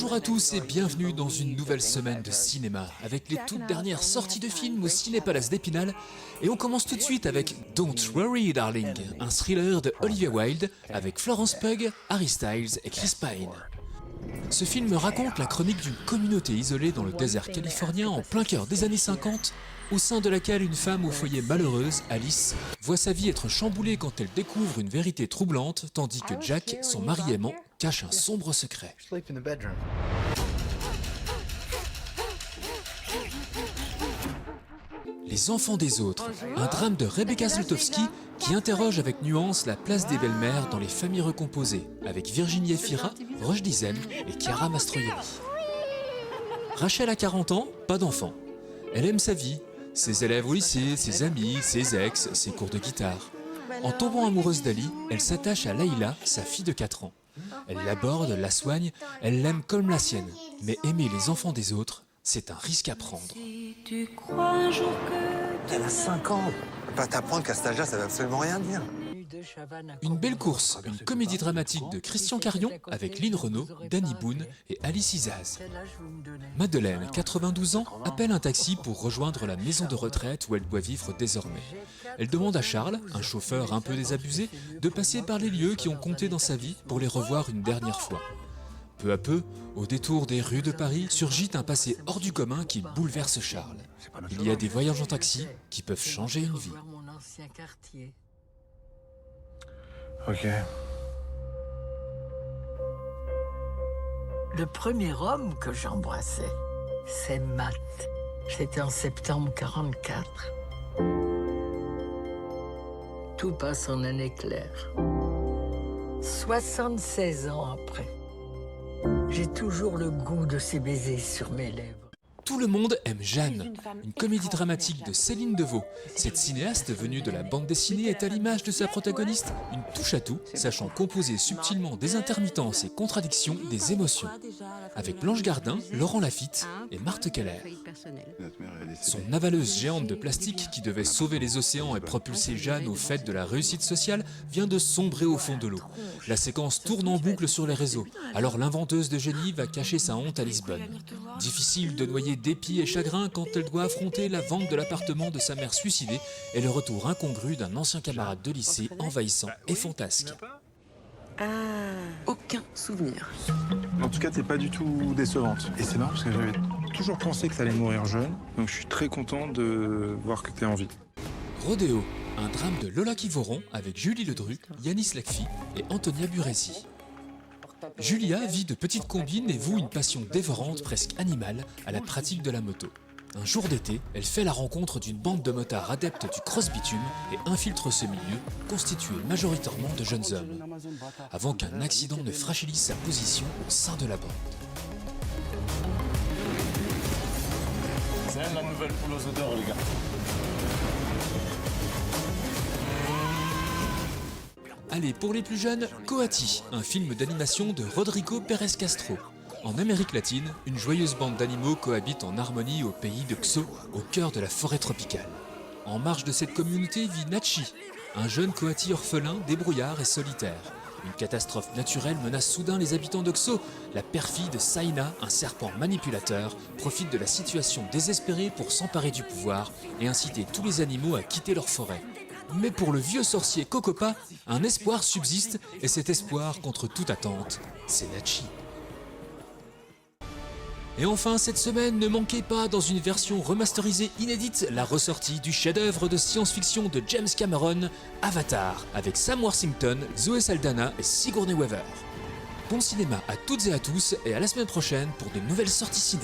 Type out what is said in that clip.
Bonjour à tous et bienvenue dans une nouvelle semaine de cinéma avec les toutes dernières sorties de films au Ciné-Palace d'Épinal. Et on commence tout de suite avec Don't Worry Darling, un thriller de Olivia Wilde avec Florence Pugh, Harry Styles et Chris Pine. Ce film raconte la chronique d'une communauté isolée dans le désert californien en plein cœur des années 50, au sein de laquelle une femme au foyer malheureuse, Alice, voit sa vie être chamboulée quand elle découvre une vérité troublante, tandis que Jack, son mari aimant, cache un sombre secret. Les enfants des autres, un drame de Rebecca Zlotowski qui interroge avec nuance la place des belles-mères dans les familles recomposées, avec Virginie Efira, Roche Dizem et Chiara Mastroianni. Rachel a 40 ans, pas d'enfant. Elle aime sa vie, ses élèves au lycée, ses amis, ses ex, ses cours de guitare. En tombant amoureuse d'Ali, elle s'attache à Laïla, sa fille de 4 ans. Elle l'aborde, la soigne, elle l'aime comme la sienne. Mais aimer les enfants des autres, c'est un risque à prendre. Elle a 5 ans. Pas t'apprendre qu'à cet âge-là, ça veut absolument rien dire. Une belle course, une comédie dramatique de Christian Carion avec Lynn Renaud, Danny Boone et Alice Isaz. Madeleine, 92 ans, appelle un taxi pour rejoindre la maison de retraite où elle doit vivre désormais. Elle demande à Charles, un chauffeur un peu désabusé, de passer par les lieux qui ont compté dans sa vie pour les revoir une dernière fois. Peu à peu, au détour des rues de Paris, surgit un passé hors du commun qui bouleverse Charles. Il y a des voyages en taxi qui peuvent changer une vie. Ok. Le premier homme que j'embrassais, c'est Matt. C'était en septembre 44. Tout passe en un éclair. 76 ans après, j'ai toujours le goût de ses baisers sur mes lèvres. Tout le monde aime Jeanne, une comédie dramatique de Céline Devaux. Cette cinéaste venue de la bande dessinée est à l'image de sa protagoniste, une touche-à-tout, sachant composer subtilement des intermittences et contradictions des émotions. Avec Blanche Gardin, Laurent Lafitte et Marthe Keller. Son avaleuse géante de plastique qui devait sauver les océans et propulser Jeanne au fait de la réussite sociale vient de sombrer au fond de l'eau. La séquence tourne en boucle sur les réseaux, alors l'inventeuse de génie va cacher sa honte à Lisbonne. Difficile de noyer dépit et chagrin quand elle doit affronter la vente de l'appartement de sa mère suicidée et le retour incongru d'un ancien camarade de lycée envahissant et fantasque. Aucun souvenir. En tout cas, t'es pas du tout décevante. Et c'est marrant parce que j'avais toujours pensé que t'allais mourir jeune. Donc je suis très content de voir que t'es en vie. Rodéo, un drame de Lola Kivoron avec Julie Ledru, Yanis Lacfi et Antonia Buresi. Julia vit de petites combines et voue une passion dévorante, presque animale, à la pratique de la moto. Un jour d'été, elle fait la rencontre d'une bande de motards adeptes du cross-bitume et infiltre ce milieu, constitué majoritairement de jeunes hommes, avant qu'un accident ne fragilise sa position au sein de la bande. C'est elle la nouvelle poule aux odeurs, les gars. Allez, pour les plus jeunes, Coati, un film d'animation de Rodrigo Pérez Castro. En Amérique latine, une joyeuse bande d'animaux cohabite en harmonie au pays de Xo, au cœur de la forêt tropicale. En marge de cette communauté vit Nachi, un jeune Coati orphelin, débrouillard et solitaire. Une catastrophe naturelle menace soudain les habitants de Xo. La perfide Saina, un serpent manipulateur, profite de la situation désespérée pour s'emparer du pouvoir et inciter tous les animaux à quitter leur forêt. Mais pour le vieux sorcier Cocopa, un espoir subsiste, et cet espoir, contre toute attente, c'est Nachi. Et enfin, cette semaine, ne manquez pas, dans une version remasterisée inédite, la ressortie du chef-d'œuvre de science-fiction de James Cameron, Avatar, avec Sam Worthington, Zoé Saldana et Sigourney Weaver. Bon cinéma à toutes et à tous, et à la semaine prochaine pour de nouvelles sorties ciné.